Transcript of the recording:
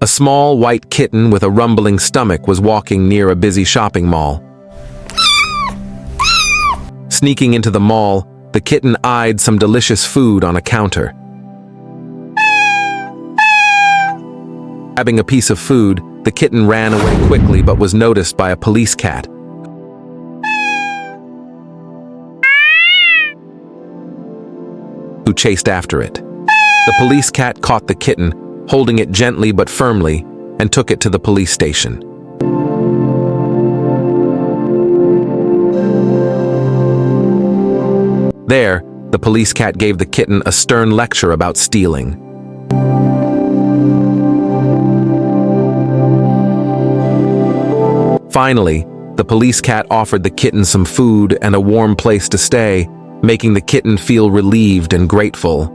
A small white kitten with a rumbling stomach was walking near a busy shopping mall. Sneaking into the mall, the kitten eyed some delicious food on a counter. Grabbing a piece of food, the kitten ran away quickly but was noticed by a police cat. Who chased after it. The police cat caught the kitten, holding it gently but firmly, and took it to the police station. There, the police cat gave the kitten a stern lecture about stealing. Finally, the police cat offered the kitten some food and a warm place to stay, making the kitten feel relieved and grateful.